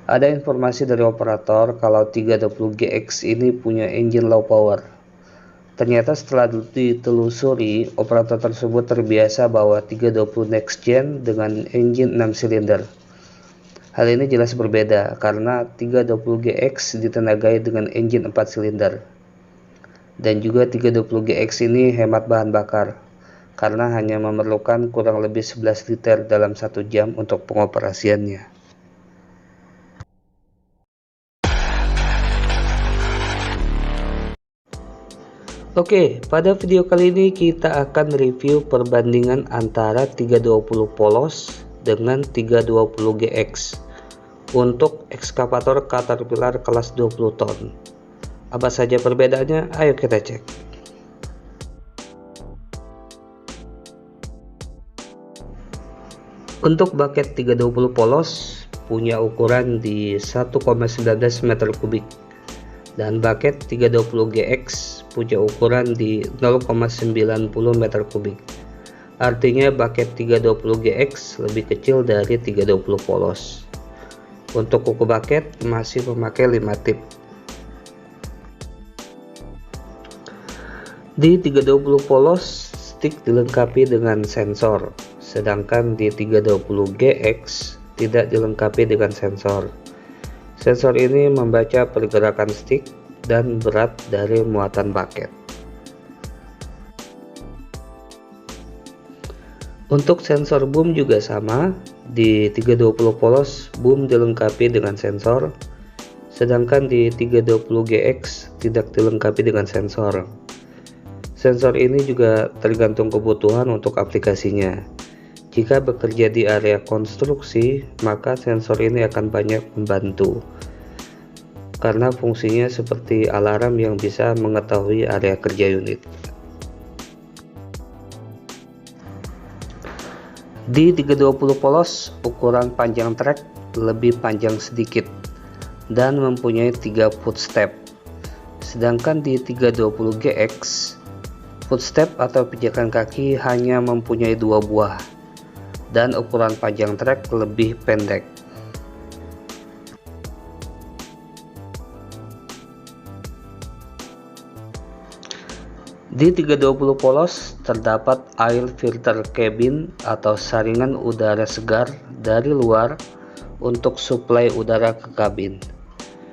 Ada informasi dari operator kalau 320GX ini punya engine low power. Ternyata setelah ditelusuri, operator tersebut terbiasa bawa 320 Next Gen dengan engine 6 silinder. Hal ini jelas berbeda karena 320GX ditenagai dengan engine 4 silinder. Dan juga 320GX ini hemat bahan bakar karena hanya memerlukan kurang lebih 11 liter dalam 1 jam untuk pengoperasiannya. Oke, pada video kali ini kita akan review perbandingan antara 320 polos dengan 320GX untuk ekskavator Caterpillar kelas 20 ton. Apa saja perbedaannya? Ayo kita cek. Untuk bucket 320 polos punya ukuran di 1,19 meter kubik dan bucket 320GX punya ukuran di 0,90 meter kubik. Artinya bucket 320GX lebih kecil dari 320 polos. Untuk kuku bucket masih memakai 5 tip. Di 320 polos, stick dilengkapi dengan sensor, sedangkan di 320GX tidak dilengkapi dengan sensor. Sensor ini membaca pergerakan stick dan berat dari muatan bucket. Untuk sensor boom juga sama, di 320 polos boom dilengkapi dengan sensor, sedangkan di 320GX tidak dilengkapi dengan sensor. Sensor ini juga tergantung kebutuhan untuk aplikasinya. Jika bekerja di area konstruksi, maka sensor ini akan banyak membantu karena fungsinya seperti alarm yang bisa mengetahui area kerja unit. Di 320 polos, ukuran panjang trek lebih panjang sedikit dan mempunyai 3 footstep. Sedangkan di 320GX, footstep atau pijakan kaki hanya mempunyai 2 buah dan ukuran panjang trek lebih pendek. Di 320 polos terdapat air filter cabin atau saringan udara segar dari luar untuk suplai udara ke kabin.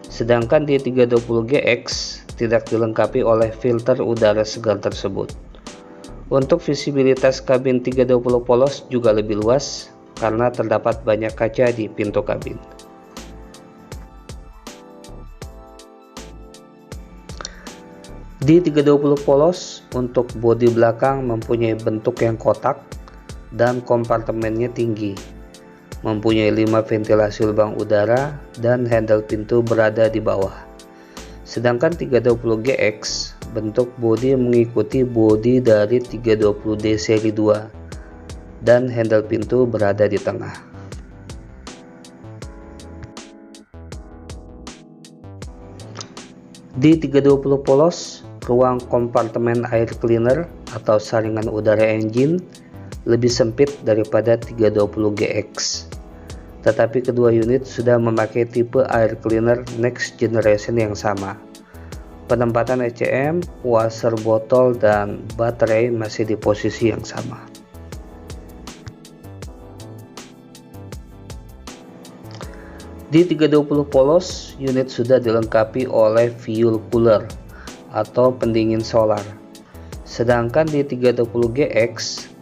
Sedangkan di 320GX tidak dilengkapi oleh filter udara segar tersebut. Untuk visibilitas kabin 320 polos juga lebih luas karena terdapat banyak kaca di pintu kabin. Di 320 polos, untuk bodi belakang mempunyai bentuk yang kotak dan kompartemennya tinggi, mempunyai 5 ventilasi lubang udara dan handle pintu berada di bawah. Sedangkan 320GX, bentuk bodi mengikuti bodi dari 320D seri 2 dan handle pintu berada di tengah. Di 320 polos, ruang kompartemen air cleaner atau saringan udara engine lebih sempit daripada 320GX. Tetapi kedua unit sudah memakai tipe air cleaner next generation yang sama. Penempatan ECM, washer botol, dan baterai masih di posisi yang sama. Di 320 polos, unit sudah dilengkapi oleh fuel cooler atau pendingin solar. Sedangkan di 320GX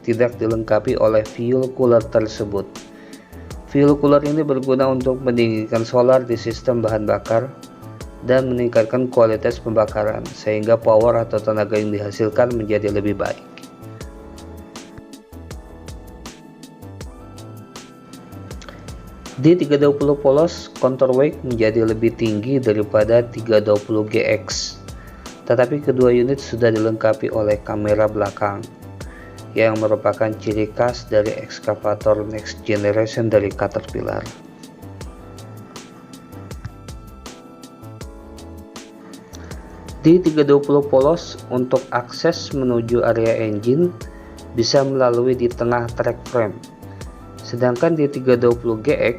tidak dilengkapi oleh fuel cooler tersebut. Fuel cooler ini berguna untuk mendinginkan solar di sistem bahan bakar dan meningkatkan kualitas pembakaran sehingga power atau tenaga yang dihasilkan menjadi lebih baik. Di 320 polos, counterweight menjadi lebih tinggi daripada 320GX. Tetapi kedua unit sudah dilengkapi oleh kamera belakang yang merupakan ciri khas dari ekskavator next generation dari Caterpillar. Di 320 polos, untuk akses menuju area engine bisa melalui di tengah track frame. Sedangkan di 320GX,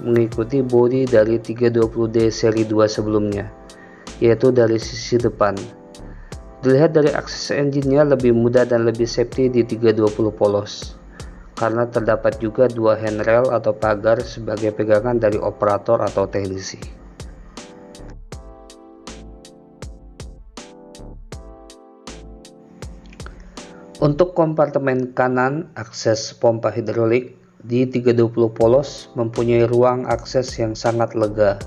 mengikuti bodi dari 320D seri 2 sebelumnya, yaitu dari sisi depan. Dilihat dari akses engine-nya lebih mudah dan lebih safety di 320 polos, karena terdapat juga dua handrail atau pagar sebagai pegangan dari operator atau teknisi. Untuk kompartemen kanan, akses pompa hidrolik di 320 polos mempunyai ruang akses yang sangat lega,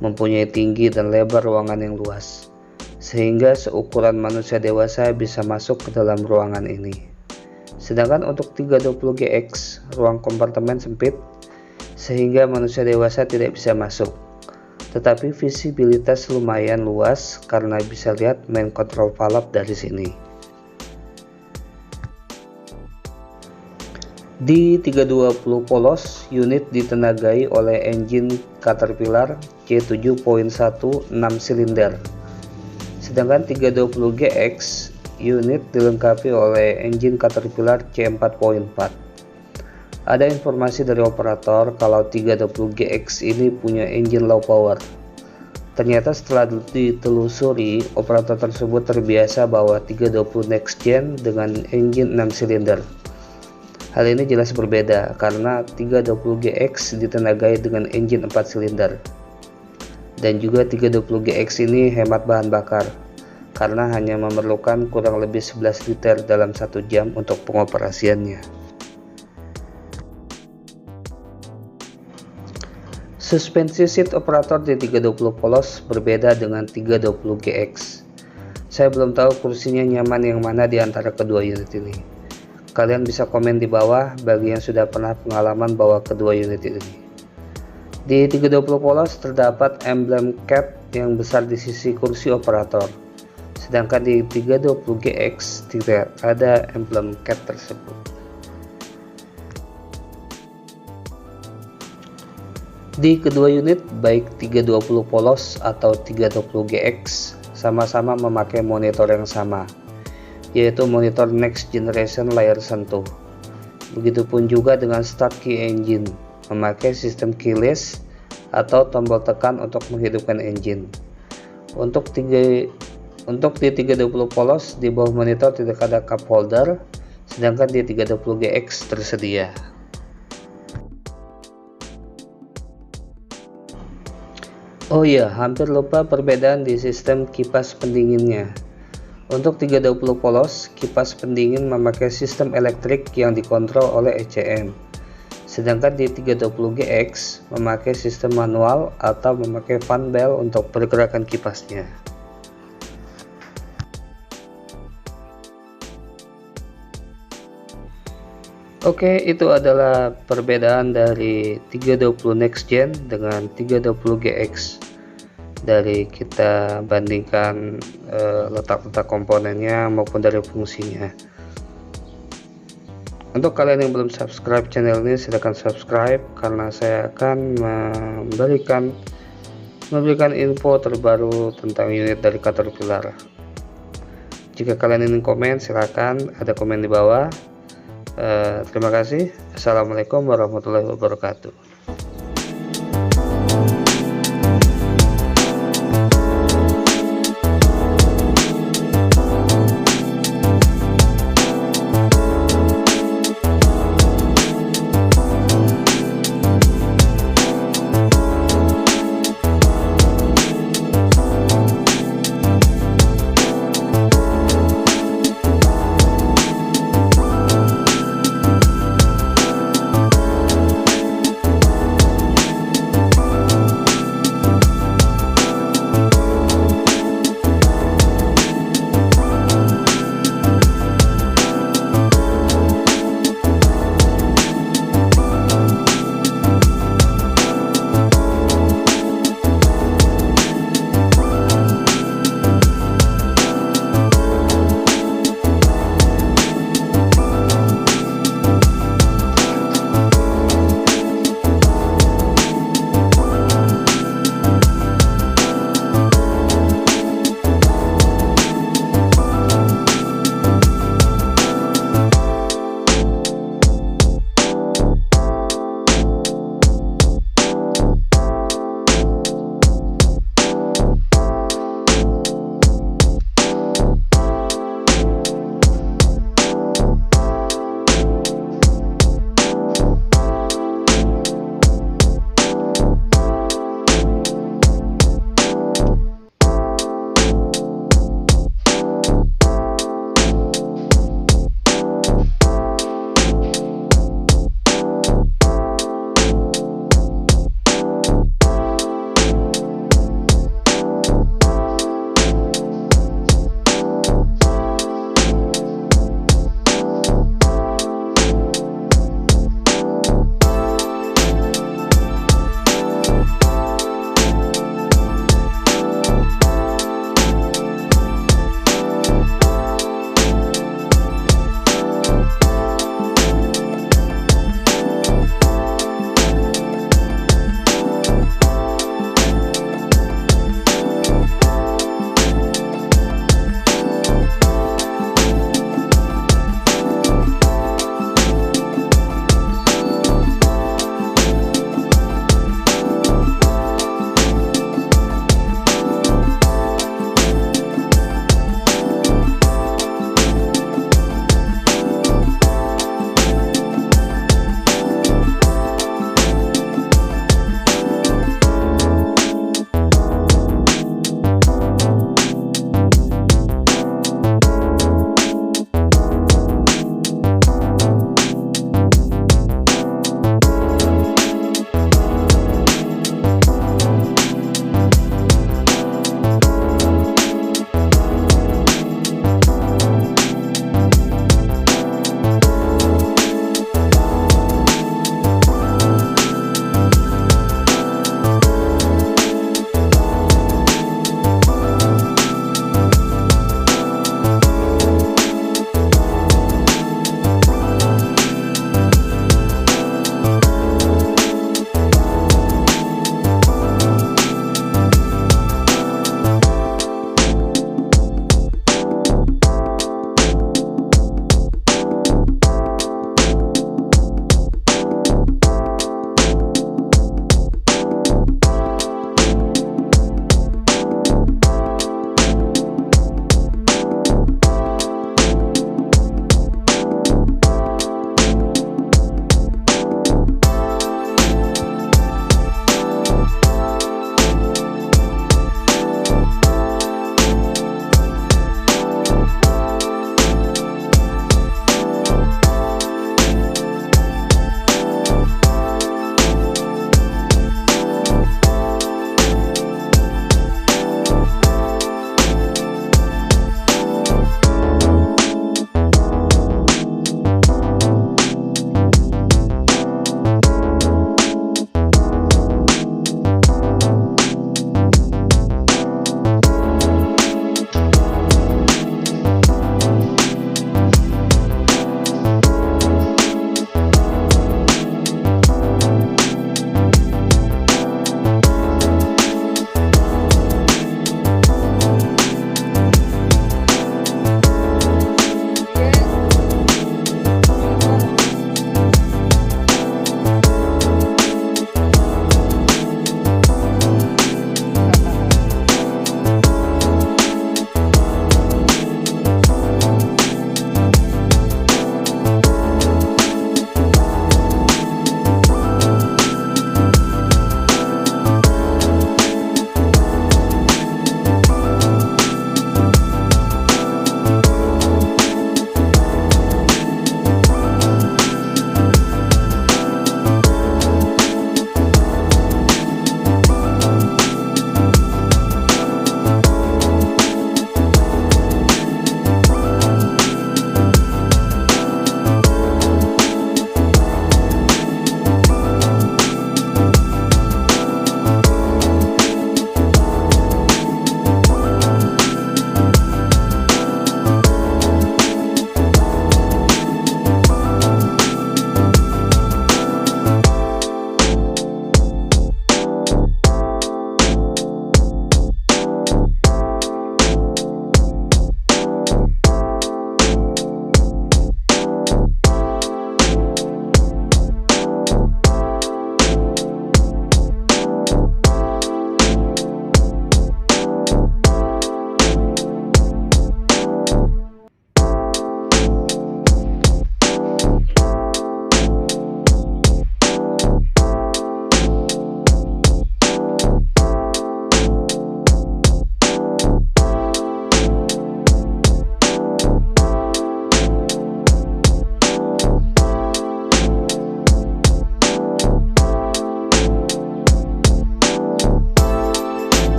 mempunyai tinggi dan lebar ruangan yang luas, sehingga seukuran manusia dewasa bisa masuk ke dalam ruangan ini. Sedangkan untuk 320GX, ruang kompartemen sempit, sehingga manusia dewasa tidak bisa masuk. Tetapi visibilitas lumayan luas karena bisa lihat main control valve dari sini. Di 320 polos, unit ditenagai oleh engine Caterpillar C7.1 6 silinder. Sedangkan 320GX, unit dilengkapi oleh engine Caterpillar C4.4. Ada informasi dari operator kalau 320GX ini punya engine low power. Ternyata setelah ditelusuri, operator tersebut terbiasa bawa 320 next gen dengan engine 6 silinder. Hal ini jelas berbeda karena 320GX ditenagai dengan engine 4 silinder. Dan juga 320GX ini hemat bahan bakar karena hanya memerlukan kurang lebih 11 liter dalam 1 jam untuk pengoperasiannya. Suspensi seat operator di 320 polos berbeda dengan 320GX. Saya belum tahu kursinya nyaman yang mana di antara kedua unit ini. Kalian bisa komen di bawah bagi yang sudah pernah pengalaman bawa kedua unit ini. Di 320 polos terdapat emblem CAT yang besar di sisi kursi operator. Sedangkan di 320GX tidak ada emblem CAT tersebut. Di kedua unit, baik 320 polos atau 320GX, sama-sama memakai monitor yang sama, yaitu monitor next generation layar sentuh. Begitupun juga dengan start key engine, memakai sistem keyless atau tombol tekan untuk menghidupkan engine. Untuk di 320 polos di bawah monitor tidak ada cup holder, sedangkan di 320GX tersedia. Oh iya, hampir lupa perbedaan di sistem kipas pendinginnya. Untuk 320 polos, kipas pendingin memakai sistem elektrik yang dikontrol oleh ECM. Sedangkan di 320GX memakai sistem manual atau memakai fan bell untuk pergerakan kipasnya. Oke, itu adalah perbedaan dari 320 next gen dengan 320GX. Dari kita bandingkan letak-letak komponennya maupun dari fungsinya. Untuk kalian yang belum subscribe channel ini, silahkan subscribe karena saya akan memberikan info terbaru tentang unit dari Caterpillar. Jika kalian ingin komen, silahkan ada komen di bawah. Terima kasih. Assalamualaikum warahmatullahi wabarakatuh.